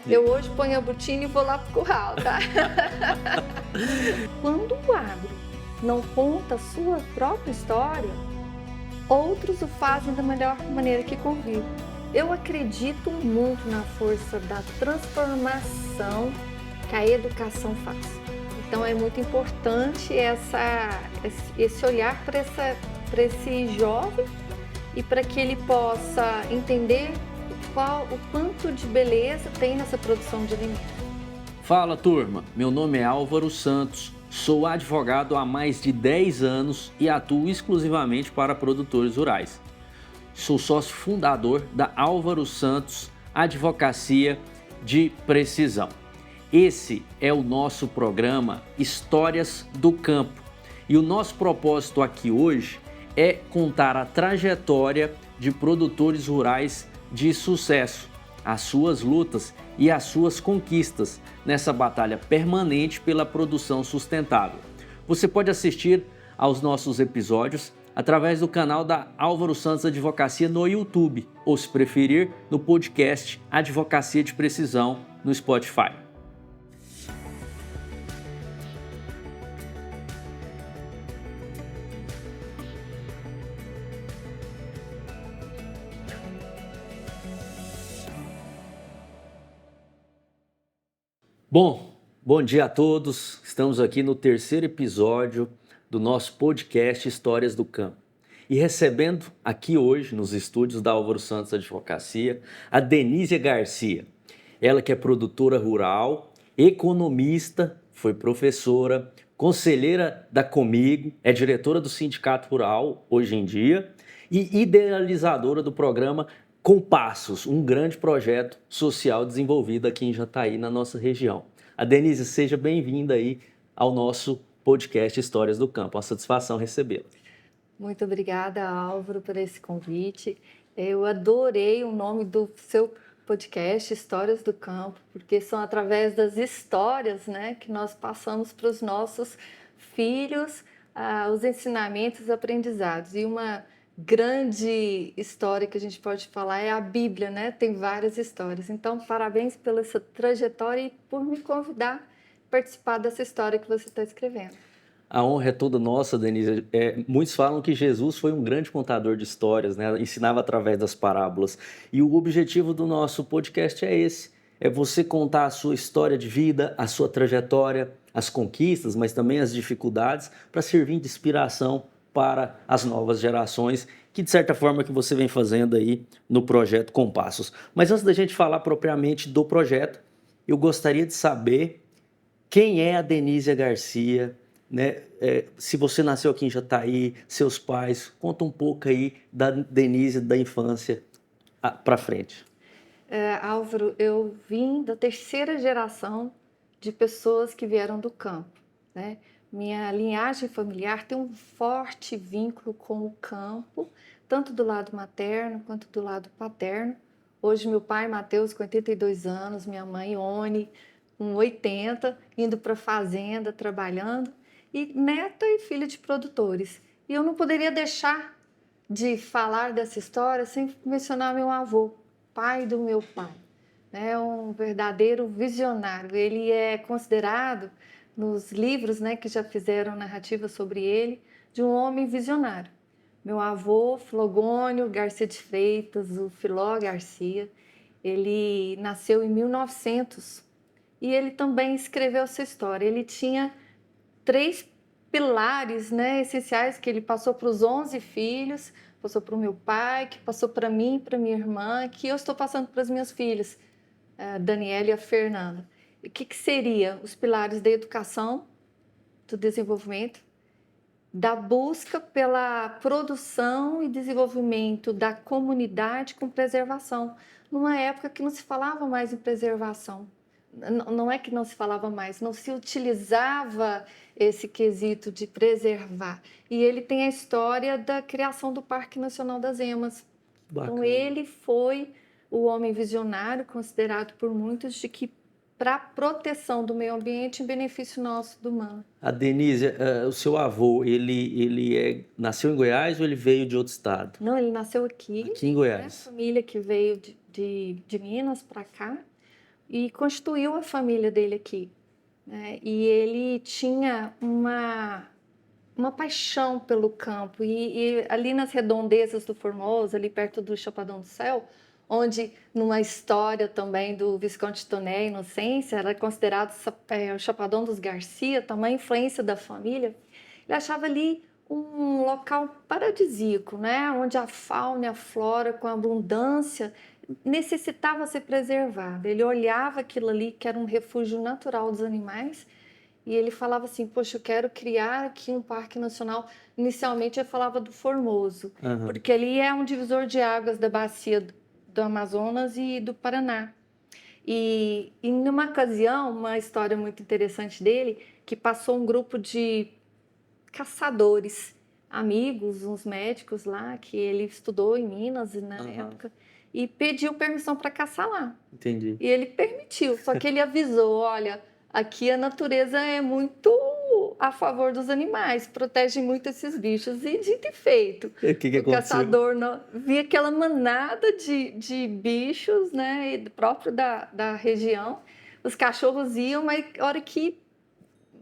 Eu hoje ponho a botina e vou lá pro curral, tá? Quando o agro não conta a sua própria história, outros o fazem da melhor maneira que convive. Eu acredito muito na força da transformação que a educação faz. Então é muito importante esse olhar para esse jovem e para que ele possa entender o quanto de beleza tem nessa produção de alimentos. Fala, turma, meu nome é Álvaro Santos, sou advogado há mais de 10 anos e atuo exclusivamente para produtores rurais. Sou sócio fundador da Álvaro Santos Advocacia de Precisão. Esse é o nosso programa Histórias do Campo e o nosso propósito aqui hoje é contar a trajetória de produtores rurais de sucesso, as suas lutas e as suas conquistas nessa batalha permanente pela produção sustentável. Você pode assistir aos nossos episódios através do canal da Álvaro Santos Advocacia no YouTube, ou se preferir, no podcast Advocacia de Precisão no Spotify. Bom dia a todos. Estamos aqui no terceiro episódio do nosso podcast Histórias do Campo. E recebendo aqui hoje, nos estúdios da Álvaro Santos Advocacia, a Denísia Garcia. Ela que é produtora rural, economista, foi professora, conselheira da Comigo, é diretora do Sindicato Rural hoje em dia e idealizadora do programa Compassos, um grande projeto social desenvolvido aqui em Jataí, na nossa região. A Denísia, seja bem-vinda aí ao nosso podcast Histórias do Campo. Uma satisfação recebê-la. Muito obrigada, Álvaro, por esse convite. Eu adorei o nome do seu podcast, Histórias do Campo, porque são através das histórias, né, que nós passamos para os nossos filhos os ensinamentos, os aprendizados. E uma grande história que a gente pode falar é a Bíblia, né? Tem várias histórias. Então, parabéns pela essa trajetória e por me convidar a participar dessa história que você está escrevendo. A honra é toda nossa, Denise. Muitos falam que Jesus foi um grande contador de histórias, né? Ensinava através das parábolas. E o objetivo do nosso podcast é esse: é você contar a sua história de vida, a sua trajetória, as conquistas, mas também as dificuldades, para servir de inspiração para as novas gerações, que de certa forma que você vem fazendo aí no projeto Compassos. Mas antes da gente falar propriamente do projeto, eu gostaria de saber quem é a Denísia Garcia, né? Se você nasceu aqui em Jataí, seus pais, conta um pouco aí da Denísia, da infância para frente. Álvaro, eu vim da terceira geração de pessoas que vieram do campo, né? Minha linhagem familiar tem um forte vínculo com o campo, tanto do lado materno quanto do lado paterno. Hoje meu pai, Mateus, com 82 anos, minha mãe, Oni, com 80, indo para a fazenda, trabalhando, e neta e filha de produtores. E eu não poderia deixar de falar dessa história sem mencionar meu avô, pai do meu pai. É um verdadeiro visionário. Ele é considerado, nos livros, né, que já fizeram narrativa sobre ele, de um homem visionário. Meu avô, Flogônio Garcia de Freitas, o Filó Garcia, ele nasceu em 1900 e ele também escreveu essa história. Ele tinha 3 pilares, né, essenciais que ele passou para os 11 filhos, passou para o meu pai, que passou para mim, para minha irmã, que eu estou passando para as minhas filhas, a Daniela e a Fernanda. E o que seria os pilares da educação, do desenvolvimento, da busca pela produção e desenvolvimento da comunidade com preservação, numa época que não se falava mais em preservação. Não é que não se falava mais, não se utilizava esse quesito de preservar. E ele tem a história da criação do Parque Nacional das Emas. Bacana. Então ele foi o homem visionário, considerado por muitos de que para a proteção do meio ambiente em benefício nosso do humano. A Denísia, o seu avô, ele nasceu em Goiás ou ele veio de outro estado? Não, ele nasceu aqui. Aqui em Goiás. Família que veio de Minas para cá. e constituiu a família dele aqui, né? E ele tinha uma paixão pelo campo. E ali nas redondezas do Formoso, ali perto do Chapadão do Céu, onde, numa história também do Visconde Toné Inocência, era considerado o Chapadão dos Garcia, tamanha influência da família, ele achava ali um local paradisíaco, né? Onde a fauna e a flora, com abundância, necessitava ser preservada. Ele olhava aquilo ali, que era um refúgio natural dos animais, e ele falava assim, poxa, eu quero criar aqui um parque nacional. Inicialmente ele falava do Formoso, porque ali é um divisor de águas da bacia do Amazonas e do Paraná. E numa ocasião, uma história muito interessante dele, que passou um grupo de caçadores, amigos, uns médicos lá, que ele estudou em Minas na época, e pediu permissão para caçar lá. Entendi. E ele permitiu, só que ele avisou, olha, aqui a natureza é muito a favor dos animais, protege muito esses bichos. E dito e feito, O que o caçador via aquela manada de bichos, né, próprio da região. Os cachorros iam, mas a hora que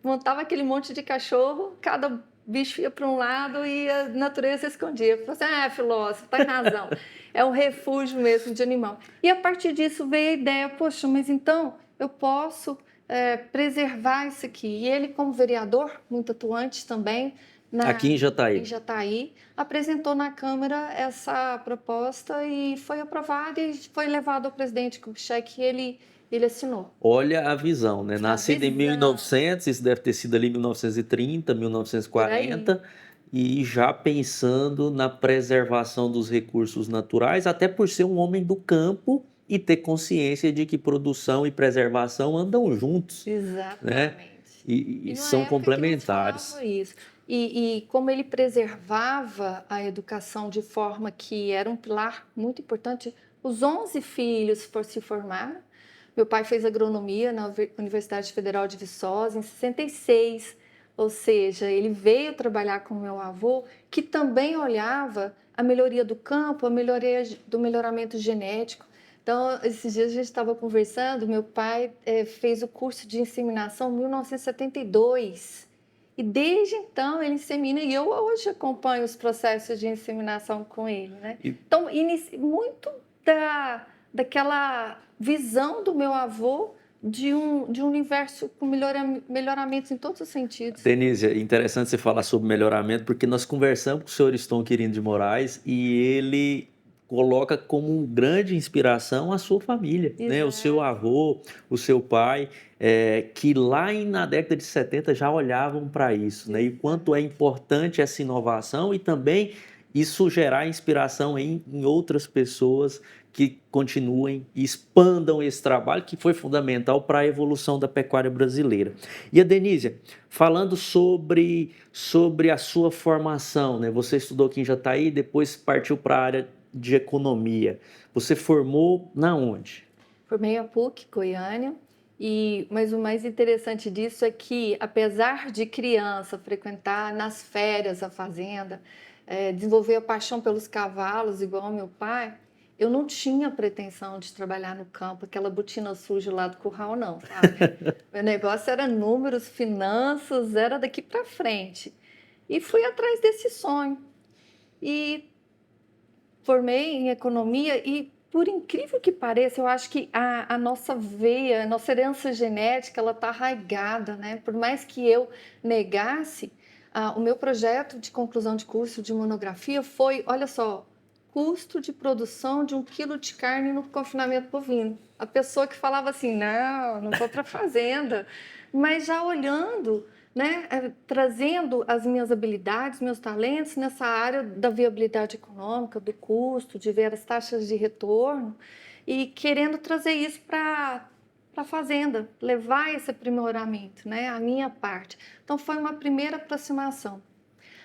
montava aquele monte de cachorro, cada bicho ia para um lado e a natureza se escondia. Falei assim, filósofo, tem razão. É um refúgio mesmo de animal. E a partir disso veio a ideia, poxa, mas então eu posso preservar isso aqui. E ele, como vereador, muito atuante também, aqui em Jataí, apresentou na Câmara essa proposta e foi aprovada e foi levado ao presidente Kubitschek e ele assinou. Olha a visão, né? Nascido em 1900, isso deve ter sido ali 1930, 1940, e já pensando na preservação dos recursos naturais, até por ser um homem do campo e ter consciência de que produção e preservação andam juntos. Exatamente. Né? E são complementares. Isso. E como ele preservava a educação de forma que era um pilar muito importante, os 11 filhos se formaram. Meu pai fez agronomia na Universidade Federal de Viçosa em 66, ou seja, ele veio trabalhar com meu avô, que também olhava a melhoria do campo, a melhoria do melhoramento genético. Então, esses dias a gente estava conversando, meu pai fez o curso de inseminação em 1972, e desde então ele insemina, e eu hoje acompanho os processos de inseminação com ele, né? Então, muito daquela visão do meu avô de um universo com melhoramentos em todos os sentidos. Denise, é interessante você falar sobre melhoramento, porque nós conversamos com o senhor Eston Quirino de Moraes e ele coloca como uma grande inspiração a sua família, né? O seu avô, o seu pai, que lá na década de 70 já olhavam para isso, né? E quanto é importante essa inovação e também isso gerar inspiração em outras pessoas que continuem e expandam esse trabalho que foi fundamental para a evolução da pecuária brasileira. E a Denise, falando sobre a sua formação, né? Você estudou aqui em Jataí, depois partiu para a área de economia. Você formou na onde? Formei a PUC, Goiânia, mas o mais interessante disso é que, apesar de criança frequentar nas férias a fazenda, desenvolver a paixão pelos cavalos, igual ao meu pai, eu não tinha pretensão de trabalhar no campo, aquela botina suja lá do curral, não, sabe? Meu negócio era números, finanças, era daqui para frente. E fui atrás desse sonho. E formei em economia e, por incrível que pareça, eu acho que a nossa veia, a nossa herança genética, ela está arraigada, né? Por mais que eu negasse, o meu projeto de conclusão de curso de monografia foi, olha só, custo de produção de 1 quilo de carne no confinamento bovino. A pessoa que falava assim, não vou para a fazenda, mas já olhando, né, trazendo as minhas habilidades, meus talentos nessa área da viabilidade econômica, do custo, de ver as taxas de retorno e querendo trazer isso para a fazenda, levar esse aprimoramento, né, a minha parte. Então, foi uma primeira aproximação.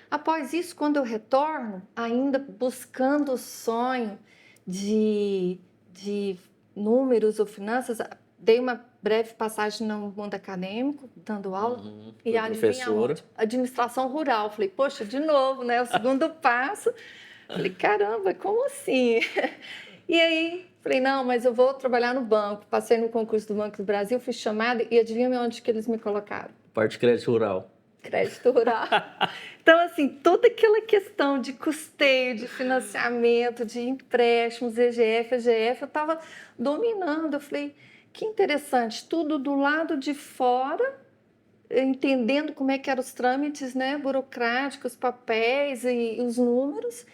Após isso, quando eu retorno, ainda buscando o sonho de números ou finanças, dei uma breve passagem no mundo acadêmico, dando aula, e adivinha onde? Administração rural. Falei, poxa, de novo, né? O segundo passo. Falei, caramba, como assim? E aí Falei, não, mas eu vou trabalhar no banco. Passei no concurso do Banco do Brasil, fui chamada e adivinha onde que eles me colocaram? Parte de crédito rural. Crédito rural. Então, assim, toda aquela questão de custeio, de financiamento, de empréstimos, EGF, EGF, eu estava dominando. Eu falei, que interessante, tudo do lado de fora, entendendo como é que eram os trâmites, né, burocráticos, papéis e os números,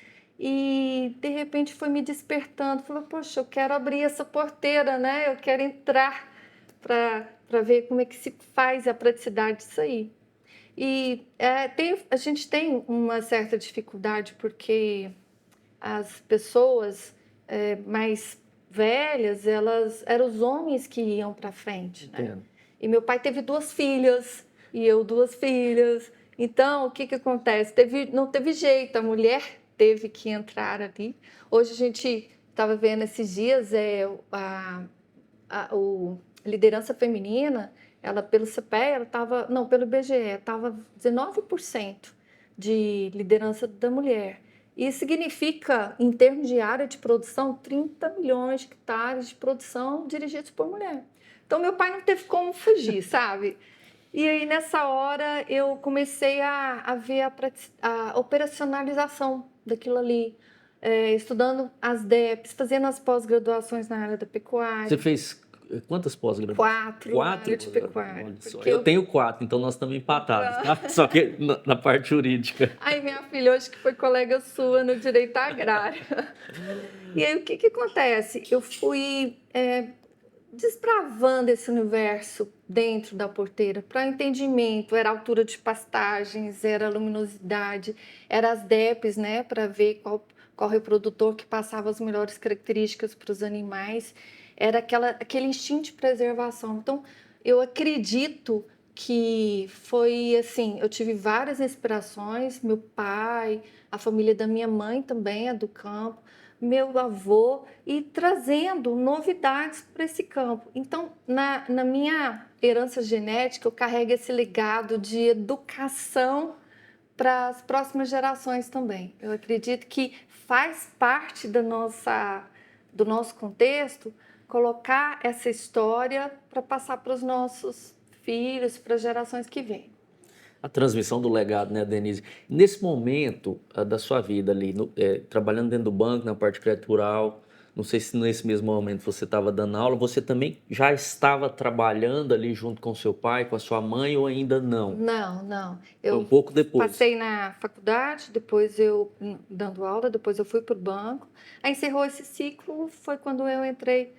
e de repente foi me despertando. Falei, poxa, eu quero abrir essa porteira, né? Eu quero entrar para ver como é que se faz a praticidade disso aí. E a gente tem uma certa dificuldade porque as pessoas mais velhas, eram os homens que iam para frente, né? Entendo. E meu pai teve 2 filhas e eu 2 filhas. Então, o que acontece? Não teve jeito, a mulher teve que entrar ali. Hoje a gente estava vendo esses dias o liderança feminina, ela pelo CPE, ela estava, não, pelo IBGE, estava 19% de liderança da mulher. Isso significa, em termos de área de produção, 30 milhões de hectares de produção dirigidos por mulher. Então, meu pai não teve como fugir, sabe? E aí, nessa hora, eu comecei a ver a operacionalização daquilo ali, estudando as DEPs, fazendo as pós-graduações na área da pecuária. Você fez quantas pós-graduações? 4 na área de pecuária. Olha só. Porque Eu tenho 4, então nós estamos empatados, tá? Só que na parte jurídica. Aí minha filha hoje que foi colega sua no direito agrário. E aí o que acontece? Eu fui desbravando esse universo dentro da porteira para entendimento. Era altura de pastagens, era luminosidade, era as DEPs, né, para ver qual reprodutor que passava as melhores características para os animais. Era aquele instinto de preservação. Então, eu acredito que foi assim, eu tive várias inspirações, meu pai, a família da minha mãe também é do campo, meu avô, e trazendo novidades para esse campo. Então, na minha herança genética, eu carrego esse legado de educação para as próximas gerações também. Eu acredito que faz parte do nosso contexto colocar essa história para passar para os nossos filhos, para as gerações que vêm. A transmissão do legado, né, Denise? Nesse momento da sua vida ali, trabalhando dentro do banco, na parte de crédito rural, não sei se nesse mesmo momento você estava dando aula, você também já estava trabalhando ali junto com seu pai, com a sua mãe, ou ainda não? Não. Foi um pouco depois. Passei na faculdade, depois eu dando aula, depois eu fui para o banco. Aí encerrou esse ciclo, foi quando eu entrei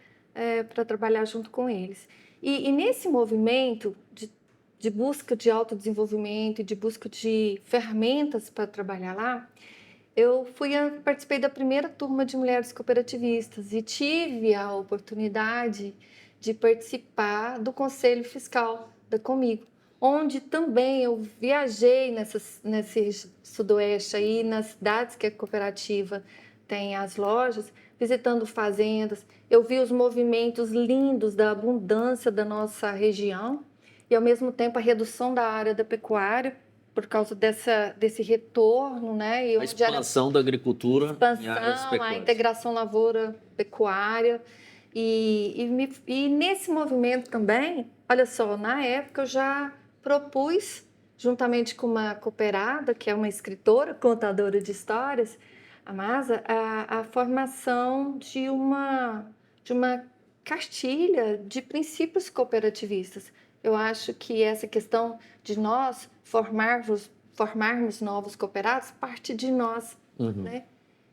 para trabalhar junto com eles. E nesse movimento de busca de autodesenvolvimento e de busca de ferramentas para trabalhar lá, eu participei da primeira turma de mulheres cooperativistas e tive a oportunidade de participar do Conselho Fiscal da Comigo, onde também eu viajei nesse sudoeste aí, nas cidades que a cooperativa tem as lojas, visitando fazendas. Eu vi os movimentos lindos da abundância da nossa região e, ao mesmo tempo, a redução da área da pecuária por causa desse retorno, né? E a expansão da agricultura em áreas a pecuárias. integração lavoura-pecuária. E nesse movimento também, olha só, na época eu já propus, juntamente com uma cooperada, que é uma escritora, contadora de histórias, a Masa, a formação de uma cartilha de princípios cooperativistas. Eu acho que essa questão de nós formarmos novos cooperados parte de nós, né?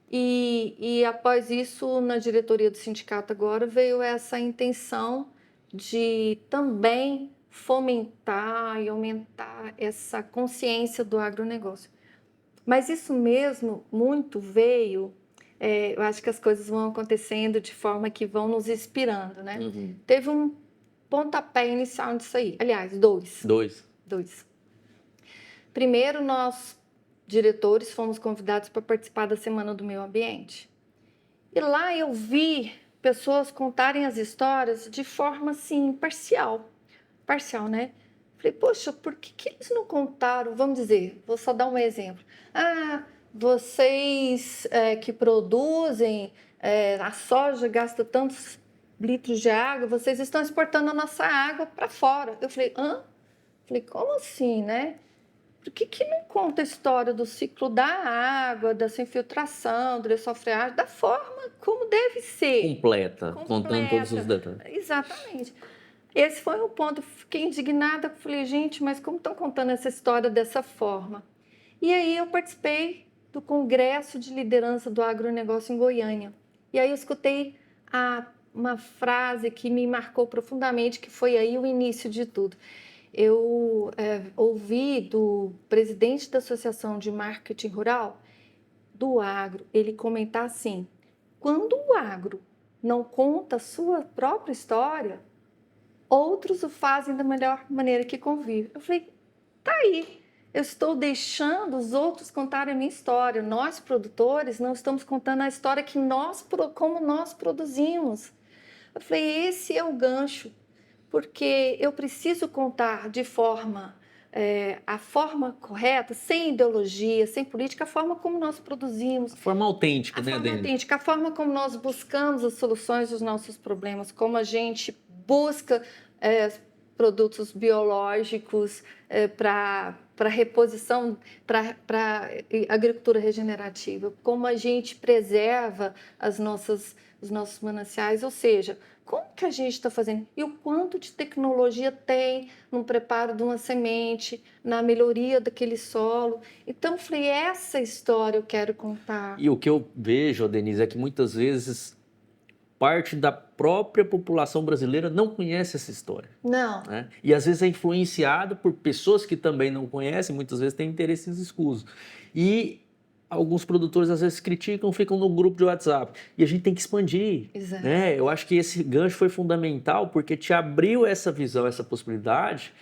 E após isso, na diretoria do sindicato agora, veio essa intenção de também fomentar e aumentar essa consciência do agronegócio. Mas isso mesmo muito veio, eu acho que as coisas vão acontecendo de forma que vão nos inspirando, né? Teve um pontapé inicial disso aí. Aliás, dois. Primeiro, nós, diretores, fomos convidados para participar da Semana do Meio Ambiente. E lá eu vi pessoas contarem as histórias de forma, assim, parcial, né? Falei, poxa, por que eles não contaram? Vamos dizer, vou só dar um exemplo. Vocês que produzem a soja gasta tantos litros de água, vocês estão exportando a nossa água para fora. Eu falei, hã? Falei, como assim, né? Por que não conta a história do ciclo da água, dessa infiltração, do dessofreagem, da forma como deve ser? Completa, contando todos os Completa. detalhes. Exatamente. Esse foi o ponto. Fiquei indignada, falei, gente, mas como estão contando essa história dessa forma? E aí eu participei do Congresso de Liderança do Agronegócio em Goiânia. E aí eu escutei uma frase que me marcou profundamente, que foi aí o início de tudo. Eu ouvi do presidente da Associação de Marketing Rural do Agro, ele comentar assim, quando o agro não conta a sua própria história, outros o fazem da melhor maneira que convive. Eu falei, tá aí, eu estou deixando os outros contarem a minha história. Nós, produtores, não estamos contando a história como nós produzimos. Eu falei, esse é o gancho, porque eu preciso contar de forma, a forma correta, sem ideologia, sem política, a forma como nós produzimos. A forma autêntica, A né, forma Dani? autêntica, a forma como nós buscamos as soluções dos nossos problemas, como a gente busca produtos biológicos para reposição, para agricultura regenerativa, como a gente preserva os nossos mananciais, ou seja, como que a gente está fazendo e o quanto de tecnologia tem no preparo de uma semente, na melhoria daquele solo. Então, eu falei, essa história eu quero contar. E o que eu vejo, Denise, é que muitas vezes parte da própria população brasileira não conhece essa história. Não. Né? E às vezes é influenciado por pessoas que também não conhecem, muitas vezes têm interesses escusos. E alguns produtores às vezes criticam, ficam no grupo de WhatsApp. E a gente tem que expandir. Exato. Né? Eu acho que esse gancho foi fundamental porque te abriu essa visão, essa possibilidade.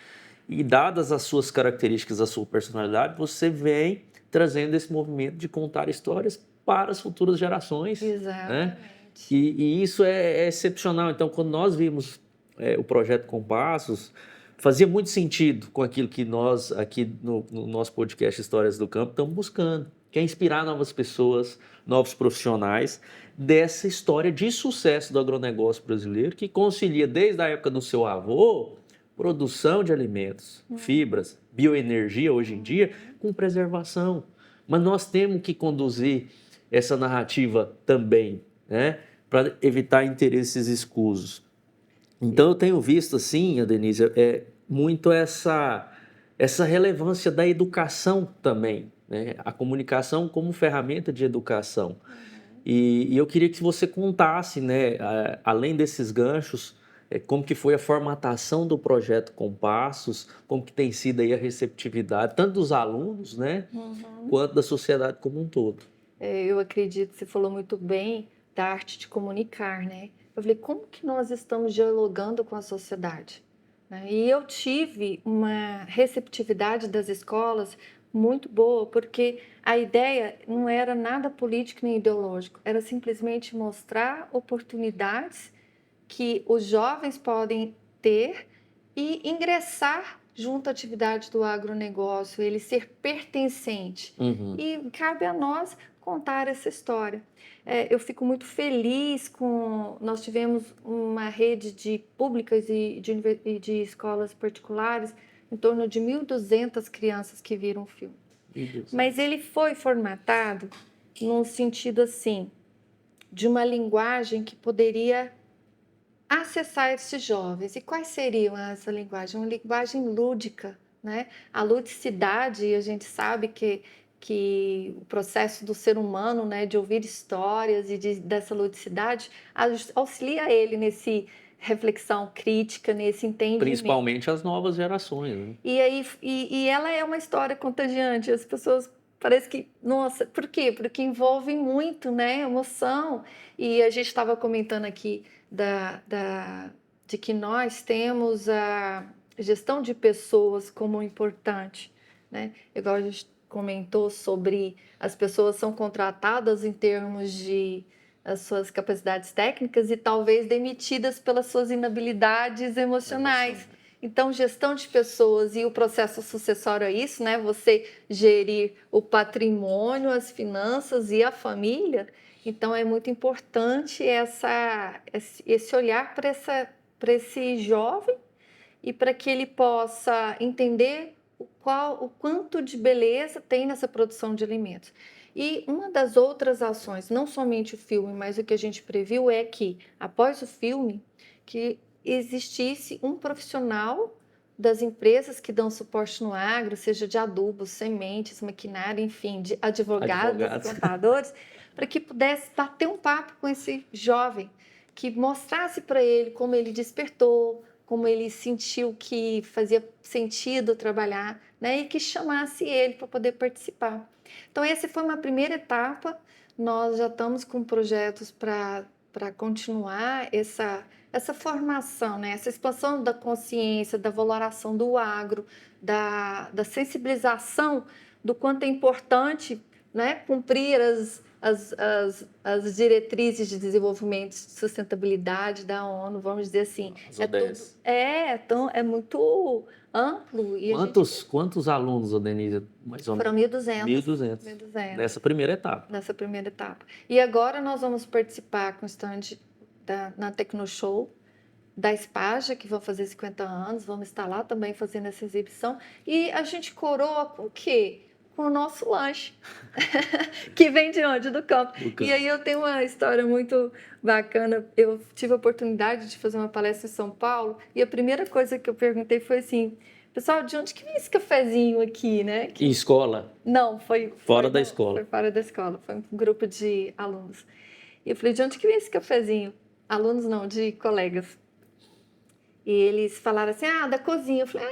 E dadas as suas características, a sua personalidade, você vem trazendo esse movimento de contar histórias para as futuras gerações. Exatamente. Né? E isso é excepcional. Então, quando nós vimos o projeto Compassos, fazia muito sentido com aquilo que nós, aqui no nosso podcast Histórias do Campo, estamos buscando, que é inspirar novas pessoas, novos profissionais dessa história de sucesso do agronegócio brasileiro, que concilia desde a época do seu avô, produção de alimentos, fibras, bioenergia hoje em dia, com preservação. Mas nós temos que conduzir essa narrativa também, né, para evitar interesses escusos. Então eu tenho visto assim, Denise, muito essa relevância da educação também, né? A comunicação como ferramenta de educação. E eu queria que você contasse, né, além desses ganchos, como que foi a formatação do projeto Compassos, como que tem sido aí a receptividade, tanto dos alunos, né, quanto da sociedade como um todo. Eu acredito que você falou muito bem da arte de comunicar, né? Eu falei, como que nós estamos dialogando com a sociedade? Né? E eu tive uma receptividade das escolas muito boa, porque a ideia não era nada político nem ideológico, era simplesmente mostrar oportunidades que os jovens podem ter e ingressar junto à atividade do agronegócio, ele ser pertencente. E cabe a nós contar essa história. Eu fico muito feliz com... Nós tivemos uma rede de públicas e de escolas particulares, em torno de 1.200 crianças que viram o filme. Mas ele foi formatado num sentido assim, de uma linguagem que poderia acessar esses jovens. E quais seriam essa linguagem? Uma linguagem lúdica, né? A ludicidade, a gente sabe que o processo do ser humano, né, de ouvir histórias e dessa ludicidade auxilia ele nesse reflexão crítica, nesse entendimento. Principalmente as novas gerações, né? E ela é uma história contagiante. As pessoas parece que, nossa, por quê? Porque envolve muito, né, emoção. E a gente estava comentando aqui de que nós temos a gestão de pessoas como importante, né? Igual a gente comentou sobre as pessoas são contratadas em termos de as suas capacidades técnicas e talvez demitidas pelas suas inabilidades emocionais. Então, gestão de pessoas e o processo sucessório é isso, né? Você gerir o patrimônio, as finanças e a família. Então, é muito importante esse olhar para esse jovem e para que ele possa entender o quanto de beleza tem nessa produção de alimentos. E uma das outras ações, não somente o filme, mas o que a gente previu é que, após o filme, que existisse um profissional das empresas que dão suporte no agro, seja de adubos, sementes, maquinário, enfim, de advogados, contadores, para que pudesse bater um papo com esse jovem, que mostrasse para ele como ele despertou, como ele sentiu que fazia sentido trabalhar, né? E que chamasse ele para poder participar. Então, essa foi uma primeira etapa. Nós já estamos com projetos para continuar essa formação, né? Essa expansão da consciência, da valoração do agro, da sensibilização do quanto é importante, né, cumprir as diretrizes de desenvolvimento e sustentabilidade da ONU, vamos dizer assim. É muito amplo. E Quantos alunos, Denise, mais ou menos? Foram 1.200. Nessa primeira etapa. Nessa primeira etapa. E agora nós vamos participar com o stand na Tecnoshow, da Espaja, que vão fazer 50 anos, vamos estar lá também fazendo essa exibição. E a gente coroa com o quê? Com o nosso lanche, que vem de onde? Do campo. E aí eu tenho uma história muito bacana. Eu tive a oportunidade de fazer uma palestra em São Paulo e a primeira coisa que eu perguntei foi assim: pessoal, de onde que vem esse cafezinho aqui, né? Em escola? Não, foi fora da escola. Foi fora da escola, foi um grupo de alunos. E eu falei: de onde que vem esse cafezinho? Alunos não, de colegas. E eles falaram assim: da cozinha. Eu falei: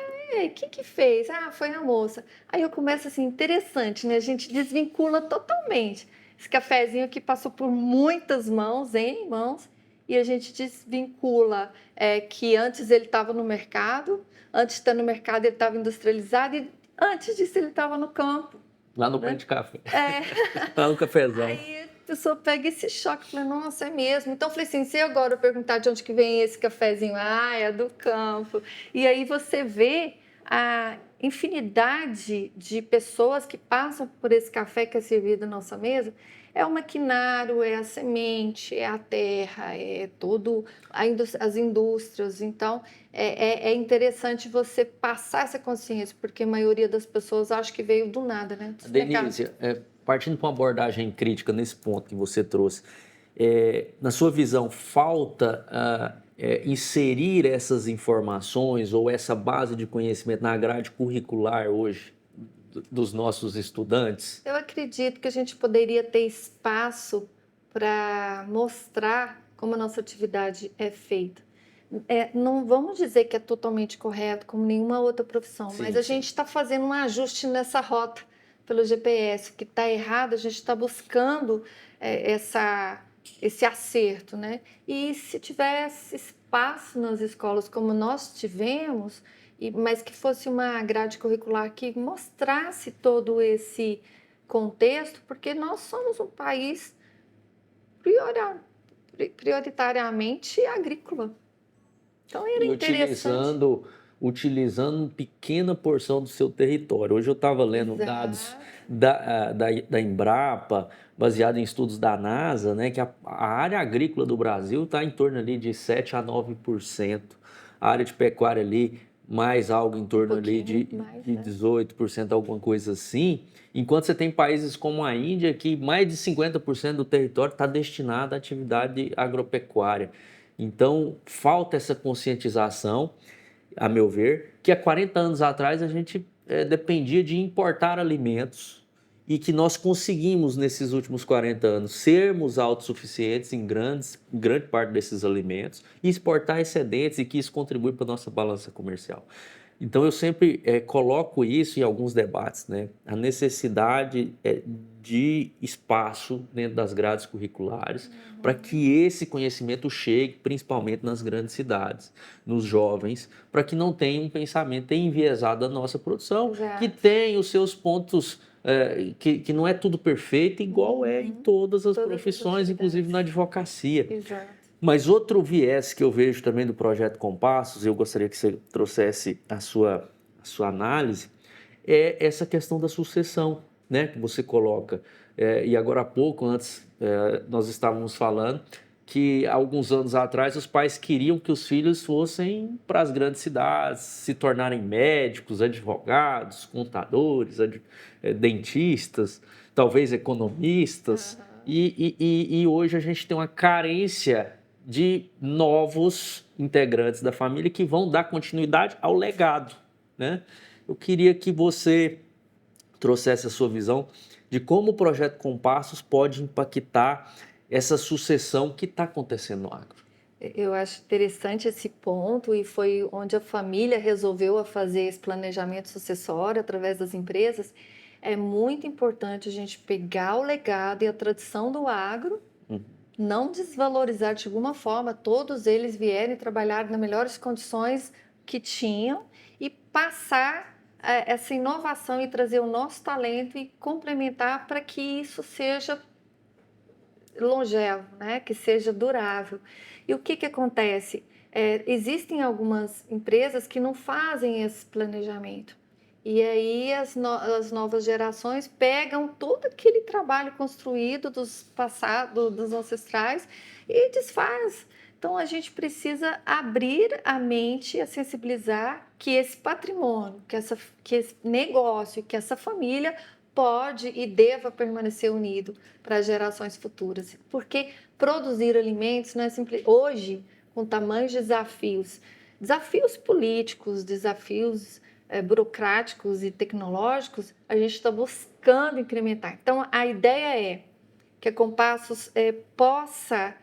quem que fez? Foi a moça. Aí eu começo assim, interessante, né? A gente desvincula totalmente esse cafezinho que passou por muitas mãos, em mãos, e a gente desvincula que antes ele estava no mercado, antes de estar no mercado ele estava industrializado, e antes disso ele estava no campo. Lá no pé de café. Lá no cafezão. Aí a pessoa pega esse choque e fala: nossa, é mesmo. Então eu falei assim: se agora eu perguntar de onde que vem esse cafezinho, é do campo. E aí você vê a infinidade de pessoas que passam por esse café que é servido na nossa mesa. É o maquinário, é a semente, é a terra, é todo as indústrias. Então, é interessante você passar essa consciência, porque a maioria das pessoas acha que veio do nada, né? Denise, partindo para uma abordagem crítica nesse ponto que você trouxe, na sua visão, falta inserir essas informações ou essa base de conhecimento na grade curricular hoje dos nossos estudantes? Eu acredito que a gente poderia ter espaço para mostrar como a nossa atividade é feita. Não vamos dizer que é totalmente correto, como nenhuma outra profissão, mas a gente está fazendo um ajuste nessa rota pelo GPS. O que está errado, a gente está buscando esse acerto, né? E se tivesse espaço nas escolas como nós tivemos, mas que fosse uma grade curricular que mostrasse todo esse contexto, porque nós somos um país prioritariamente agrícola. Então era interessante. Utilizando uma pequena porção do seu território. Hoje eu estava lendo dados da Embrapa, baseado em estudos da NASA, né, que a área agrícola do Brasil está em torno ali de 7 a 9%. A área de pecuária ali, mais algo em torno ali de 18%, alguma coisa assim. Enquanto você tem países como a Índia, que mais de 50% do território está destinado à atividade agropecuária. Então, falta essa conscientização, a meu ver, que há 40 anos atrás a gente dependia de importar alimentos e que nós conseguimos, nesses últimos 40 anos, sermos autossuficientes em grande parte desses alimentos e exportar excedentes, e que isso contribui para a nossa balança comercial. Então, eu sempre coloco isso em alguns debates, né? A necessidade de espaço dentro das grades curriculares para que esse conhecimento chegue principalmente nas grandes cidades, nos jovens, para que não tenha um pensamento enviesado da nossa produção, que tem os seus pontos, que não é tudo perfeito, igual é em todas as profissões, inclusive na advocacia. Exato. Mas outro viés que eu vejo também do Projeto Compassos, eu gostaria que você trouxesse a sua análise, é essa questão da sucessão. né, que você coloca. E agora há pouco, antes, nós estávamos falando que alguns anos atrás os pais queriam que os filhos fossem para as grandes cidades, se tornarem médicos, advogados, contadores, dentistas, talvez economistas. E hoje a gente tem uma carência de novos integrantes da família que vão dar continuidade ao legado, né? Eu queria que você trouxesse a sua visão de como o Projeto Compassos pode impactar essa sucessão que está acontecendo no agro. Eu acho interessante esse ponto e foi onde a família resolveu fazer esse planejamento sucessório através das empresas. É muito importante a gente pegar o legado e a tradição do agro, não desvalorizar de alguma forma, todos eles vierem trabalhar nas melhores condições que tinham e passar essa inovação e trazer o nosso talento e complementar para que isso seja longevo, né? Que seja durável. E o que acontece? Existem algumas empresas que não fazem esse planejamento. E aí as novas gerações pegam todo aquele trabalho construído dos passados, dos ancestrais e desfaz. Então a gente precisa abrir a mente, a sensibilizar que esse patrimônio, que esse negócio, que essa família pode e deva permanecer unido para as gerações futuras. Porque produzir alimentos não é simples. Hoje, com tamanhos desafios políticos, desafios burocráticos e tecnológicos, a gente está buscando incrementar. Então, a ideia é que a Compassos possa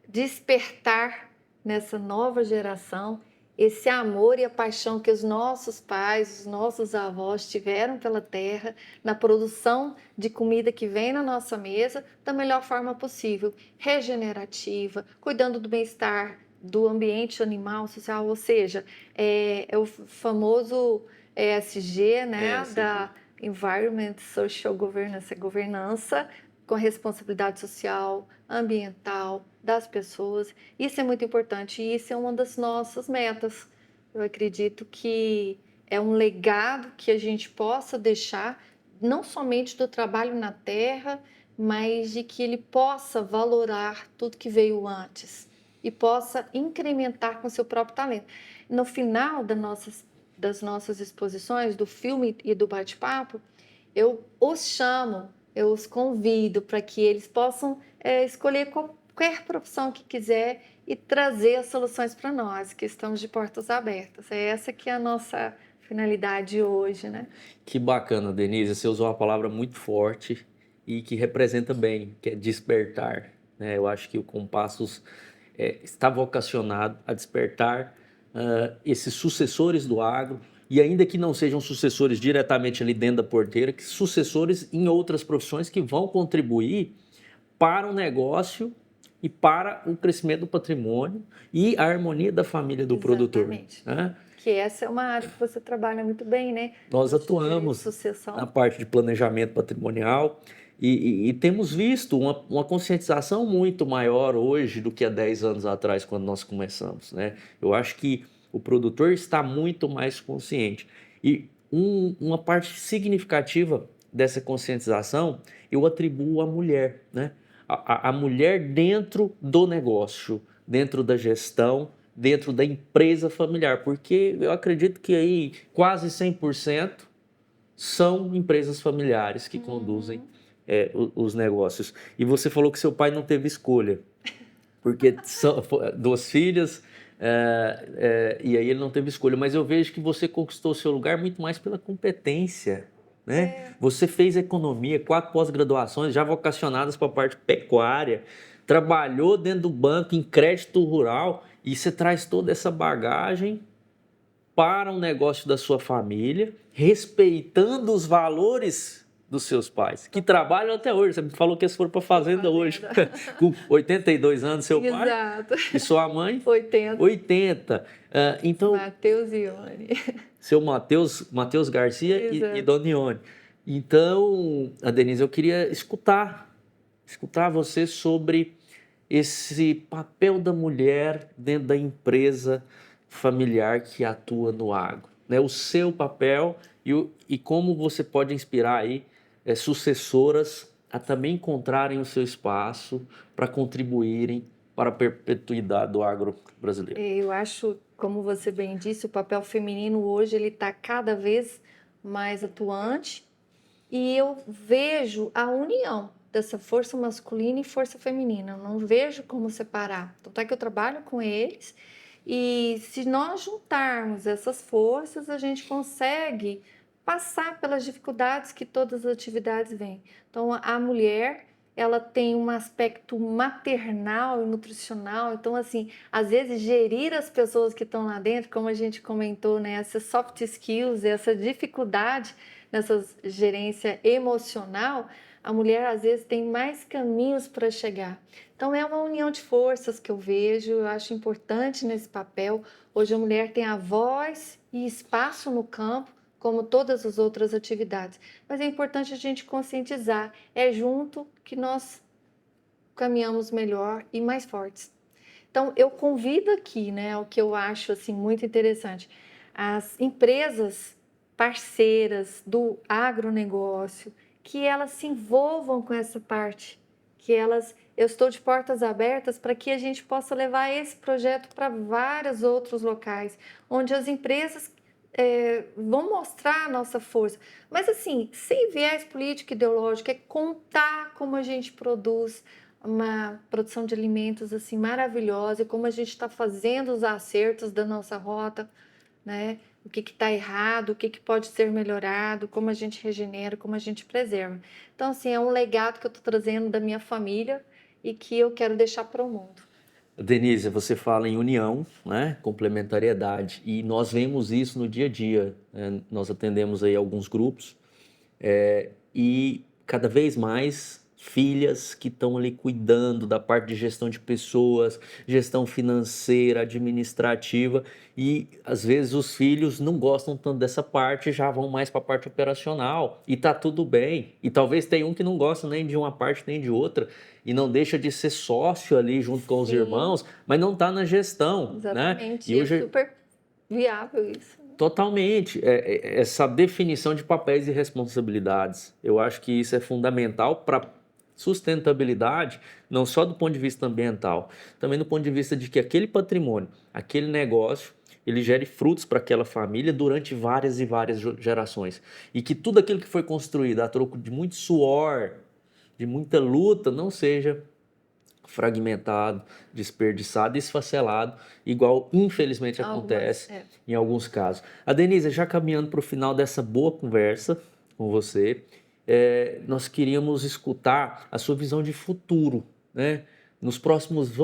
despertar nessa nova geração esse amor e a paixão que os nossos pais, os nossos avós tiveram pela terra, na produção de comida que vem na nossa mesa, da melhor forma possível, regenerativa, cuidando do bem-estar do ambiente animal, social, ou seja, é o famoso ESG, né, da Environment Social Governance, governança com responsabilidade social, ambiental, das pessoas. Isso é muito importante e isso é uma das nossas metas. Eu acredito que é um legado que a gente possa deixar, não somente do trabalho na terra, mas de que ele possa valorar tudo que veio antes e possa incrementar com seu próprio talento. No final das nossas exposições, do filme e do bate-papo, eu os chamo, eu os convido para que eles possam escolher qualquer profissão que quiser e trazer as soluções para nós, que estamos de portas abertas. É essa que é a nossa finalidade hoje, né? Que bacana, Denise. Você usou uma palavra muito forte e que representa bem, que é despertar, né? Eu acho que o Compassos está vocacionado a despertar esses sucessores do agro, e ainda que não sejam sucessores diretamente ali dentro da porteira, que sucessores em outras profissões que vão contribuir para o negócio e para o crescimento do patrimônio e a harmonia da família do produtor. Né? Que essa é uma área que você trabalha muito bem, né? Nós atuamos na parte de planejamento patrimonial e temos visto uma conscientização muito maior hoje do que há 10 anos atrás, quando nós começamos. Né? Eu acho que o produtor está muito mais consciente. E uma parte significativa dessa conscientização eu atribuo à mulher, né? A mulher dentro do negócio, dentro da gestão, dentro da empresa familiar, porque eu acredito que aí quase 100% são empresas familiares que conduzem os negócios. E você falou que seu pai não teve escolha, porque são 2 filhas, e aí ele não teve escolha, mas eu vejo que você conquistou seu lugar muito mais pela competência, né? Você fez economia, 4 pós-graduações já vocacionadas para a parte pecuária, trabalhou dentro do banco em crédito rural e você traz toda essa bagagem para o negócio da sua família, respeitando os valores dos seus pais, que trabalham até hoje. Você me falou que eles foram para a fazenda hoje, com 82 anos, seu pai. Exato. E sua mãe? 80. 80. Então, Matheus e Ione. Seu Matheus Garcia e Dona Ione. Então, a Denise, eu queria escutar você sobre esse papel da mulher dentro da empresa familiar que atua no agro, né? O seu papel e como você pode inspirar aí sucessoras a também encontrarem o seu espaço para contribuírem para a perpetuidade do agro brasileiro? Eu acho, como você bem disse, o papel feminino hoje ele está cada vez mais atuante e eu vejo a união dessa força masculina e força feminina. Eu não vejo como separar. Tanto é que eu trabalho com eles e se nós juntarmos essas forças, a gente consegue passar pelas dificuldades que todas as atividades vêm. Então, a mulher, ela tem um aspecto maternal e nutricional. Então, assim, às vezes gerir as pessoas que estão lá dentro, como a gente comentou, né, essas soft skills, essa dificuldade nessa gerência emocional, a mulher às vezes tem mais caminhos para chegar. Então, é uma união de forças que eu vejo, eu acho importante nesse papel. Hoje a mulher tem a voz e espaço no campo, como todas as outras atividades. Mas é importante a gente conscientizar, é junto que nós caminhamos melhor e mais fortes. Então, eu convido aqui, né, o que eu acho assim muito interessante, as empresas parceiras do agronegócio, que elas se envolvam com essa parte, eu estou de portas abertas para que a gente possa levar esse projeto para vários outros locais, onde as empresas vão mostrar a nossa força. Mas assim, sem viés político e ideológico, é contar como a gente produz uma produção de alimentos assim maravilhosa e como a gente está fazendo os acertos da nossa rota, né? O que está errado, o que pode ser melhorado, como a gente regenera, como a gente preserva. Então, assim, é um legado que eu estou trazendo da minha família e que eu quero deixar para o mundo. Denise, você fala em união, né? Complementariedade, e nós vemos isso no dia a dia, né? Nós atendemos aí alguns grupos e cada vez mais filhas que estão ali cuidando da parte de gestão de pessoas, gestão financeira, administrativa, e às vezes os filhos não gostam tanto dessa parte, já vão mais para a parte operacional, e tá tudo bem. E talvez tenha um que não gosta nem de uma parte nem de outra, e não deixa de ser sócio ali junto com os Sim, irmãos, mas não está na gestão, né? exatamente. E E é hoje super viável isso. totalmente, essa definição de papéis e responsabilidades. Eu acho que isso é fundamental para sustentabilidade, não só do ponto de vista ambiental, também do ponto de vista de que aquele patrimônio, aquele negócio, ele gere frutos para aquela família durante várias e várias gerações. E que tudo aquilo que foi construído a troco de muito suor, de muita luta, não seja fragmentado, desperdiçado, esfacelado, igual infelizmente acontece em alguns casos. A Denise, já caminhando para o final dessa boa conversa com você, nós queríamos escutar a sua visão de futuro, né? Vamos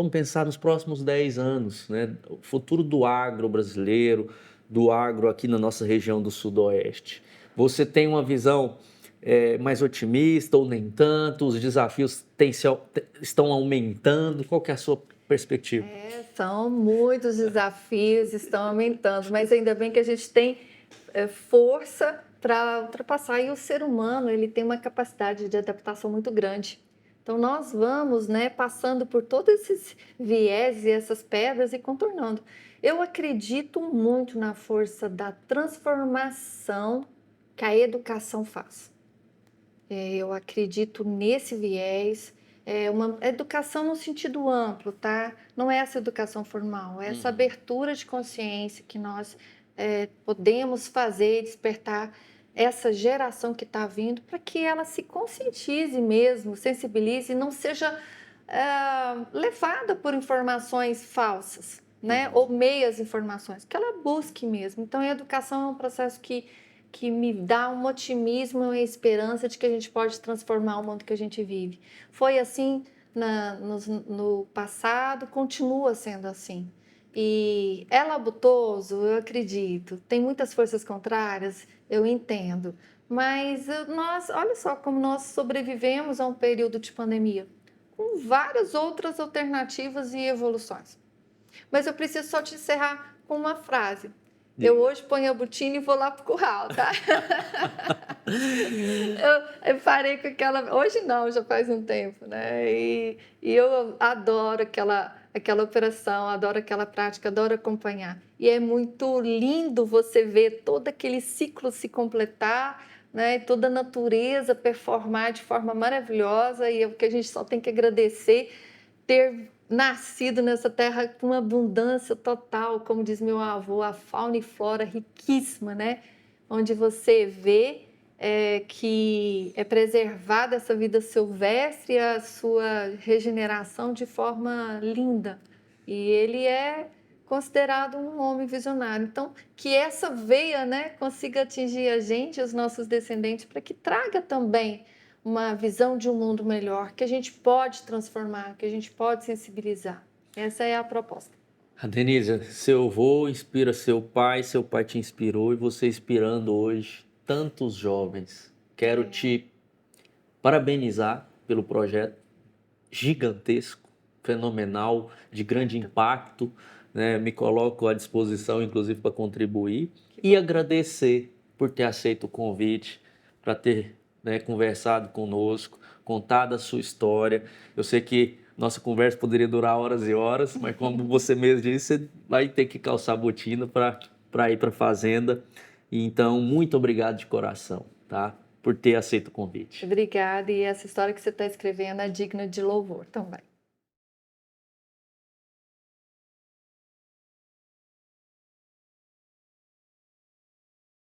pensar nos próximos 10 anos, né? O futuro do agro brasileiro, do agro aqui na nossa região do Sudoeste. Você tem uma visão mais otimista ou nem tanto? Os desafios estão aumentando? Qual que é a sua perspectiva? São muitos desafios, estão aumentando, mas ainda bem que a gente tem força para ultrapassar. E o ser humano, ele tem uma capacidade de adaptação muito grande. Então, nós vamos, né, passando por todos esses viés e essas pedras e contornando. Eu acredito muito na força da transformação que a educação faz. Eu acredito nesse viés, uma educação no sentido amplo, tá? Não é essa educação formal, é essa abertura de consciência que nós podemos fazer, despertar essa geração que está vindo para que ela se conscientize mesmo, sensibilize e não seja levada por informações falsas, né? Ou meias informações, que ela busque mesmo. Então, a educação é um processo que me dá um otimismo e uma esperança de que a gente pode transformar o mundo que a gente vive. Foi assim no passado, continua sendo assim. E é labutoso, eu acredito. Tem muitas forças contrárias, eu entendo. Mas nós, olha só como nós sobrevivemos a um período de pandemia, com várias outras alternativas e evoluções. Mas eu preciso só te encerrar com uma frase. Eu hoje ponho a botina e vou lá pro curral, tá? eu parei com aquela... Hoje não, já faz um tempo, né? E eu adoro aquela operação, adoro aquela prática, adoro acompanhar. E é muito lindo você ver todo aquele ciclo se completar né? E toda a natureza performar de forma maravilhosa, e é o que a gente só tem que agradecer, ter nascido nessa terra com uma abundância total, como diz meu avô, a fauna e flora riquíssima, né? Onde você vê que é preservada essa vida silvestre e a sua regeneração de forma linda. E ele é considerado um homem visionário. Então, que essa veia, né, consiga atingir a gente, os nossos descendentes, para que traga também uma visão de um mundo melhor, que a gente pode transformar, que a gente pode sensibilizar. Essa é a proposta. A Denise, seu avô inspira seu pai te inspirou e você inspirando hoje tantos jovens. Quero te parabenizar pelo projeto gigantesco, fenomenal, de grande impacto, né? Me coloco à disposição, inclusive, para contribuir e agradecer por ter aceito o convite, para ter, né, conversado conosco, contado a sua história. Eu sei que nossa conversa poderia durar horas e horas, mas como você mesmo disse, você vai ter que calçar a botina para ir para a fazenda. Então, muito obrigado de coração, tá? Por ter aceito o convite. Obrigada, e essa história que você está escrevendo é digna de louvor também.